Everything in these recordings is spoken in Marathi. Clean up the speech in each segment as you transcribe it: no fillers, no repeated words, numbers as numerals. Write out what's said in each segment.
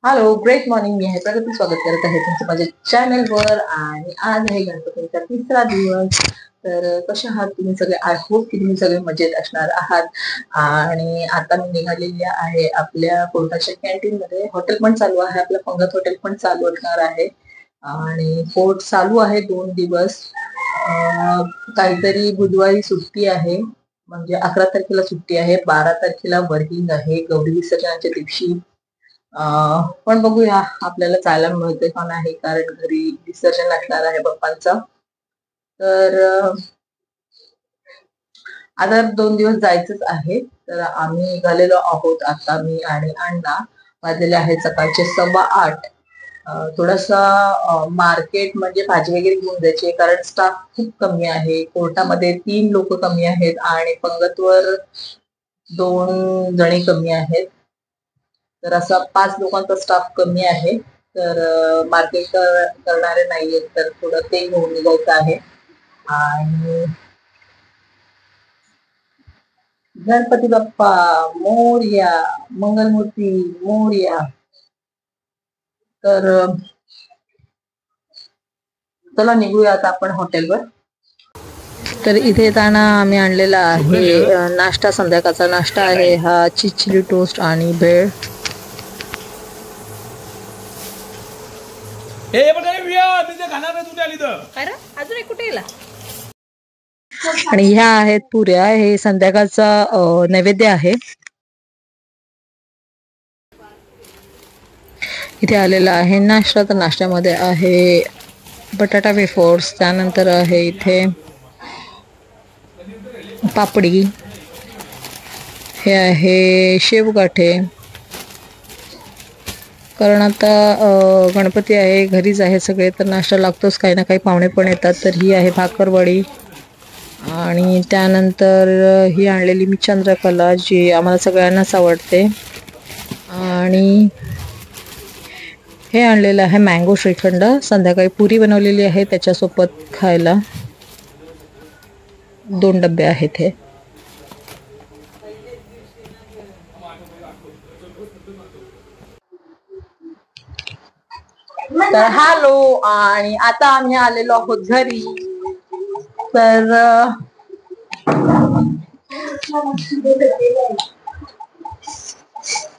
Hello, great morning. मी आहे प्रगती, स्वागत करत आहे तुमचं माझ्या चॅनलवर. आणि आज आहे गणपतीचा तिसरा दिवस. तर कसे आहात तुम्ही सगळे? आय होप की तुम्ही सगळे मजेत असणार आहात. आणि आता मी निघालेली आहे आपल्या कोर्टाच्या कॅन्टीन मध्ये. हॉटेल पण चालू आहे, आपलं पंगत हॉटेल पण चालू असणार आहे. आणि कोर्ट चालू आहे 2 दिवस. काहीतरी बुधवारी सुट्टी आहे, म्हणजे 11 तारखेला सुट्टी आहे, 12 तारखेला वर्किंग आहे गौरी विसर्जनाच्या दिवशी. पण बघूया आपल्याला जायला मिळते का नाही, कारण घरी विसर्जन असणार आहे बाप्पांचं. तर आता 2 दिवस जायचंच आहे. तर आम्ही निघालेलो आहोत आता, मी आणि अण्णा. वाजलेले आहेत सकाळचे 7:15. थोडासा मार्केट म्हणजे भाजी वगैरे घेऊन जायची, कारण स्टाफ खूप कमी आहे. कोर्टामध्ये 3 लोक कमी आहेत आणि पंगतवर 2 जणी कमी आहेत. तर असा 5 लोकांचा स्टाफ कमी आहे. तर मार्केट करणारे नाहीये, तर थोडं ते घेऊन निघायचं आहे. आणि गणपती बाप्पा मोरया, मंगलमूर्ती मोरया. तर चला निघूया आता आपण हॉटेलवर. तर इथे येताना आम्ही आणलेला आहे नाश्ता, संध्याकाळचा नाश्ता आहे हा, चीज चिली टोस्ट आणि भेळ. आणि ह्या आहेत पुऱ्या, हे संध्याकाळचा नैवेद्य आहे. इथे आलेला आहे नाश्ता. तर नाश्त्यामध्ये आहे बटाटा वेफर्स, त्यानंतर आहे इथे पापडी, हे आहे शेवगाठे. कारण आता गणपती आहे, घरीच आहे सगळे, तर नाश्ता लागतोच, काही ना काही पाहुणे पण येतात. तर ही आहे भाकरवडी. आणि त्यानंतर ही आणलेली मी चंद्रकला, जी आम्हाला सगळ्यांनाच आवडते. आणि हे आणलेलं आहे मँगो श्रीखंड. संध्याकाळी पुरी बनवलेली आहे त्याच्यासोबत खायला. 2 डबे आहेत हे. तर हॅलो, आणि आता आम्ही आलेलो आहोत घरी. तर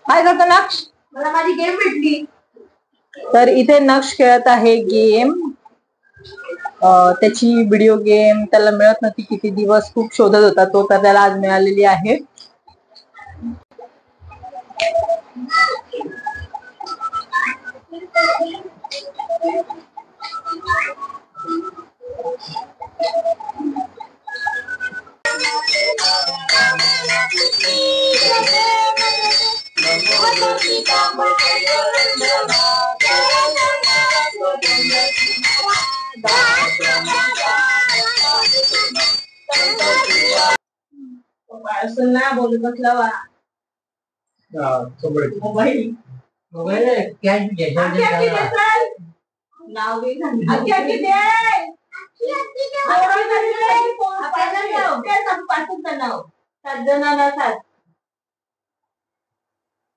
काय करतो नक्ष? मला माझी गेम भेटली. तर इथे नक्ष खेळत आहे गेम. त्याची व्हिडिओ गेम त्याला मिळत नव्हती, किती दिवस खूप शोधत होता तो, तर त्याला आज मिळालेली आहे. ना बोलत बसला वा मोबाईल नाव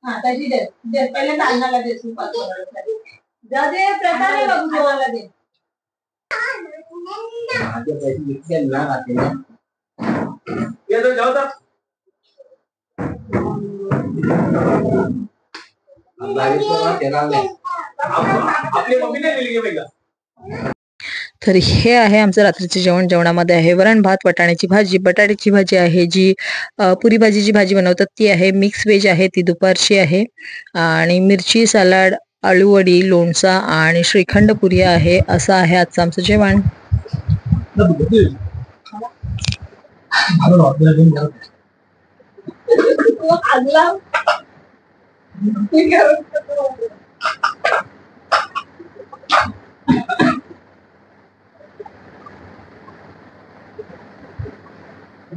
हा त्याची दे पहिले नानाला दे, जा दे प्रकारे बघूला दे. तर हे आहे आमचं रात्रीचे जेवण. जेवणामध्ये आहे वरण भात, वाटाण्याची भाजी, बटाट्याची भाजी आहे, जी पुरी भाजीची भाजी बनवतात ती आहे, मिक्स व्हेज आहे ती दुपारची आहे, आणि मिरची सलाड, आळूवडी, लोणचा आणि श्रीखंड पुरी आहे. असं आहे आजचं आमचं जेवण.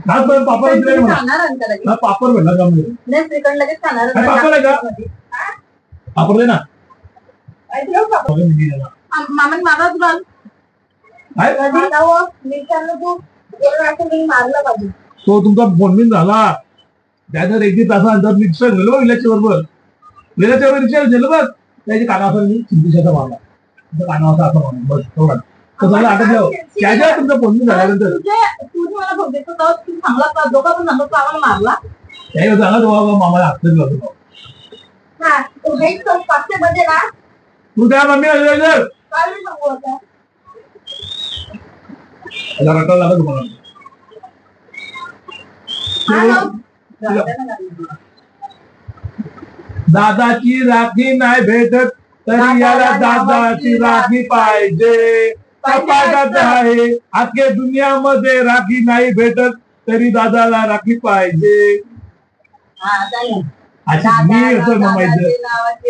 पापड भेटला का? नाही, श्रीखंड लगेच खाणार. पापड दे ना. मामा मामा तुला तो तुमचा बोलून झाला. त्यानंतर 1 तासानंतर मिक्सर गेलो इलेक्शन बरोबर. गेल्याच्या वेळी रिचार्ज झालं बघ. त्याची कानावर मी चिंतीशाचा मारला कानावर असं मारला बस थोडा तुम्हाला आठवलं त्याच्या तुमचं बोलणं झाल्यानंतर तुम्ही मला बघितलं तर तुम्ही चांगला दोघा पण सांगतो आम्हाला मारला त्याही सांगा तुम्हाला मामाला हात होतो हा तो हेच पाचशेमध्ये ना तू त्या मम्मी काय सांगू आता रटावं लागत तुम्हाला दादाची राखी नाही भेटत तरी याला दादाची राखी पाहिजे कपाटात आहे अख्ख्या दुनियामध्ये राखी नाही भेटत तरी दादाला राखी पाहिजे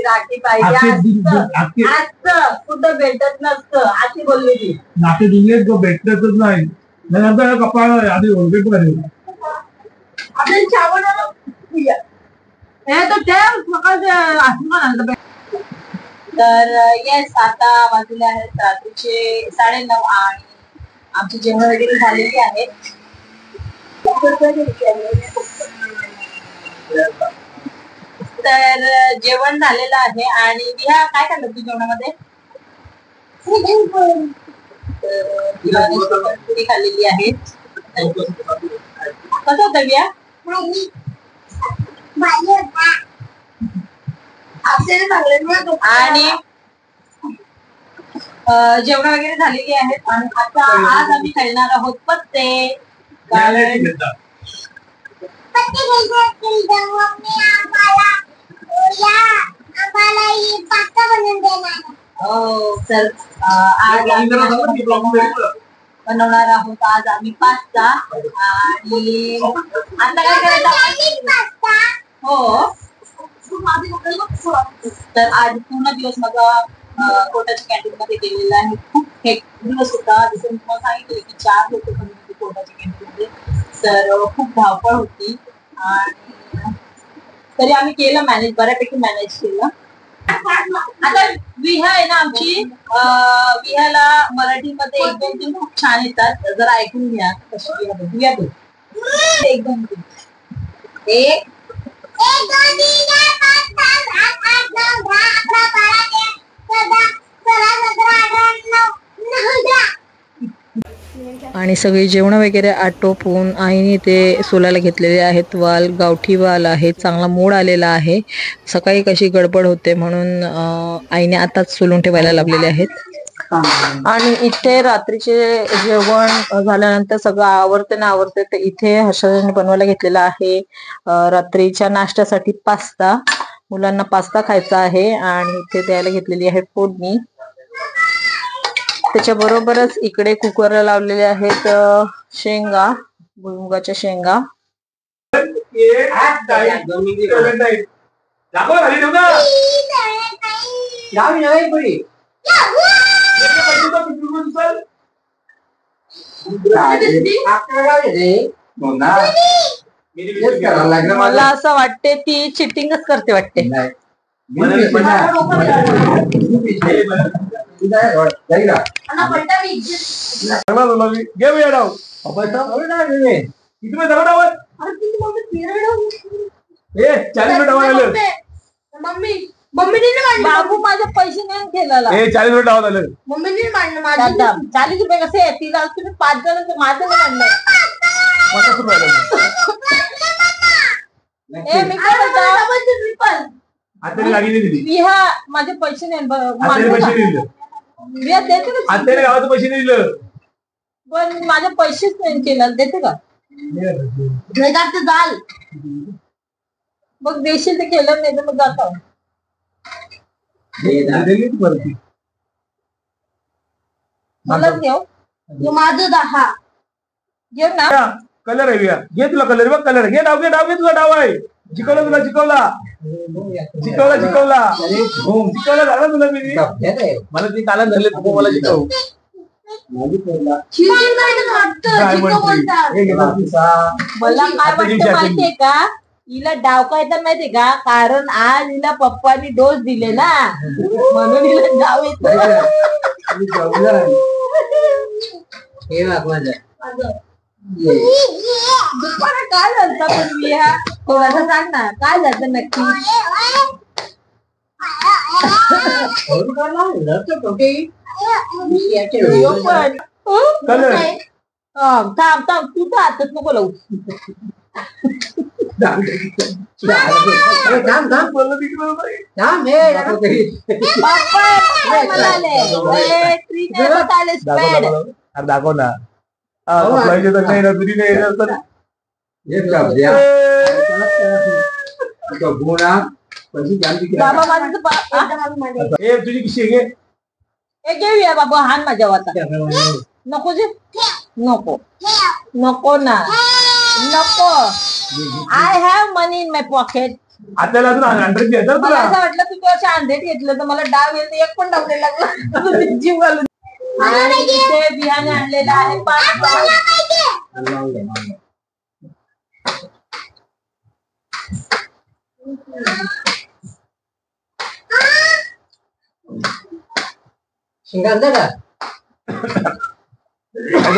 राखी पाहिजे कुठं भेटत नसतं अशी बोलली ती नाते दुनियेत भेटतच नाही नंतर कपाळ आधी भेटू करायचं तर येस आता वाजले आहेत रात्रीचे 9:30 आणि आमची जेवण वगैरे झालेली आहेत तर जेवण झालेलं आहे आणि विहा काय खाल्लं तू जेवणामध्ये पुरी खाल्लेली आहे कसं होतं विहा आणि जेवण वगैरे झालेली आहेत आणि आता आज आम्ही खेळणार आहोत पत्ते कारण तर आज बनवणार आहोत आज आम्ही पास्ता आणि आता काय करायचं हो तर आज पूर्ण दिवस माझा कोटाच्या कॅन्टीन मध्ये गेलेला आहे खूप दिवस होता जसं मी तुम्हाला सांगितलं की 4 लोक होते कोटाच्या कॅन्टीन मध्ये तर खूप धावपळ होती आणि तरी आम्ही केलं मॅनेज बऱ्यापैकी मॅनेज केलं आता विहा आहे ना आमची विहाला मराठीमध्ये 1-2 खूप छान येतात जरा ऐकून घ्या कशी विहा बोल 1-2 एक 1 2 3 4 5 6 7 8 9 10 11 आणि सगळी जेवण वगैरे आटोपून आईने ते सोलायला घेतलेले आहेत वाल गावठी वाल आहे चांगला मोड आलेला आहे सकाळी कशी गडबड होते म्हणून आईने आताच सोलून ठेवायला लावलेले आहेत आणि इथे रात्रीचे जेवण झाल्यानंतर सगळं आवरते तर इथे हर्षदाने बनवायला घेतलेला आहे रात्रीच्या नाश्त्यासाठी पास्ता मुलांना पास्ता खायचा आहे आणि इथे द्यायला घेतलेली आहे फोडणी त्याच्या बरोबरच इकडे कुकरला लावलेले आहेत शेंगा भुईमुगाच्या शेंगा मला असं वाटते ती चिटिंगच करते वाटते बाबू माझे पैसे नाही केलेला 40 मिनिट डाव झालं मम्मीने मांडलं माझं 40 रुपये कसे आहे तिला तुम्ही 5 जण माझं नाही मांडलंय विहा माझे पैसे नाही गावाचे पैसे नाही दिलं पण माझे पैसेच नाही केलं देते का जाल मग देशील ते केलं नाही तर मग जातो मलाच घेऊ माझं 10 घेऊ ना कलर आहे घे तुला कलर बघ कलर घे डाव घे तुला डाव आहे शिकवला तुला शिकवला झाला तुला मी मला ती काला धरले तू मला शिकव मला काय वाटतं माहितीये का हिला डाव काय तर माहितीये का कारण आज हिला पप्पानी डोस दिले ना म्हणून हिला डाव येतो काय झालं पण विहा थोडासा सांग ना काय झालं नक्की कलर थांब थांब तू तर हातात नको लावू. अरे दाखव ना. नाही ना तुझी नाही तर बाबा माझं तुझी किशी घे. घेऊया बाबा हान माझ्या वाचा. नको जे नको नको ना नको. I have money in my pocket. आपल्याला अजून 100 घ्यायचं मला असं वाटलं तू तुझ्या 100 घेतलं तर मला डाव येईल एक पण डाव नाही लागला. जीव घालून. आणि इथे बियाणे आणलेलं आहे 5.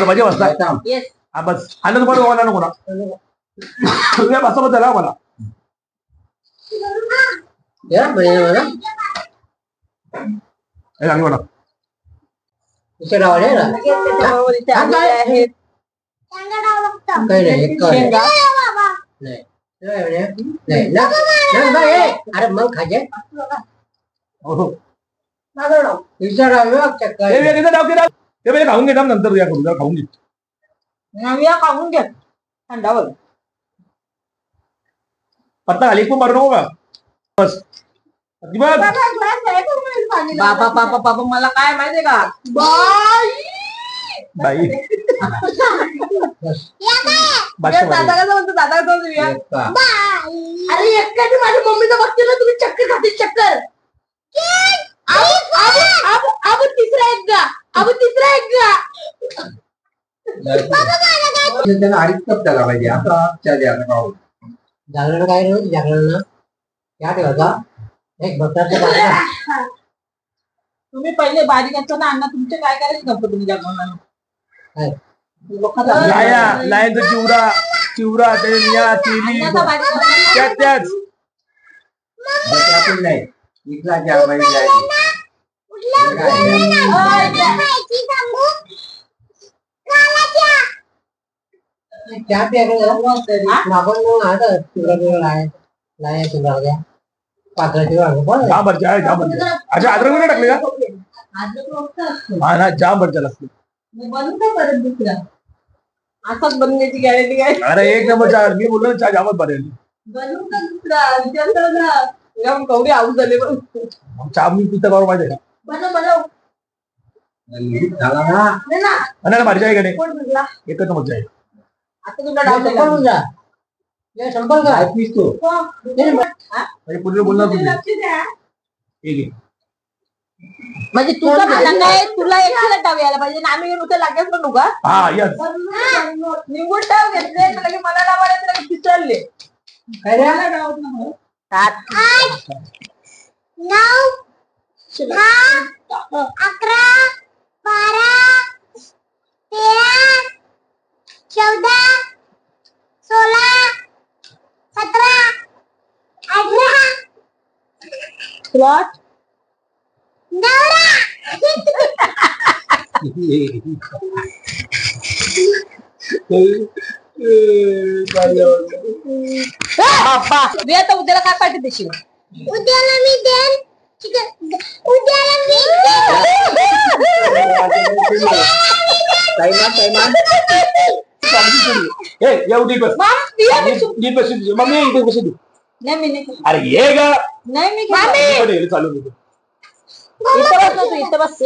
माझे वाजता येस बस आनंद पण व्हायला नको ना. तुझ्या बसा त्याला मला सांग ना. अरे मग खाजे खाऊन घे नंतर तुझ्या करून खाऊन घे. खाऊन घ्या थंडावर. पत्ता खाली खूप मारू नको का बस. बाबा बाबा बाबा मला काय माहितीये का बाई दादा कसं म्हणतो दादा कसं. अरे एकट्याने माझ्या मम्मीचं बघते ना तुम्ही चक्कर खाते चक्कर. अब तिसरा एक गा अब तिसरा एक गा. त्यांना 2.5 कप त्याला पाहिजे आता जागरण काय रे जागरण क्या ठेवायचा एक बटाटा. तुम्ही पहिले बारीक असतो ना अण्णा तुमचे काय करायचं नको तुम्ही जागवणार. लायनचा चिवडा चिवडा तेलिया तेली त्याच आपण नाही इथला घ्या क्या अच्छा अद्रक नाही टाकले का. हा ना जाम भरचा लागतो. बनवू काय परत दुसरा असाच बनवण्याची गॅरंटी काय. अरे एक नंबर चहा मी बोललो ना चहा जामच भरेल. बनवू का दुसरा विचार ना कवडी आऊस झाले बघ. चहा मी पिता बरोबर माहिती आहे बनव बनव ना भारी आहे का नाही. कोण म्हणला एकच नंबर आहे. आता तुला डाऊट पूर्ण बोलणार तुम्ही म्हणजे तुझा भाषा काय तुला एकटीला डाव यायला पाहिजे ना. आम्ही नुसतं लागेल पण का हा यस निवडून डाव घेतले लगे मला डाव आले तर पिचडले. काय रे 7 9 10 11 12 13 14 16 17 18 प्लॉट आता उद्याला काय पाहिजे देशील. उद्याला मी देन उद्याला मी एवढी बस मम्मी इथे बस तू. नाही मी नाही अरे ये गा नाही मी चालू इथं बस ना तू इथं बस.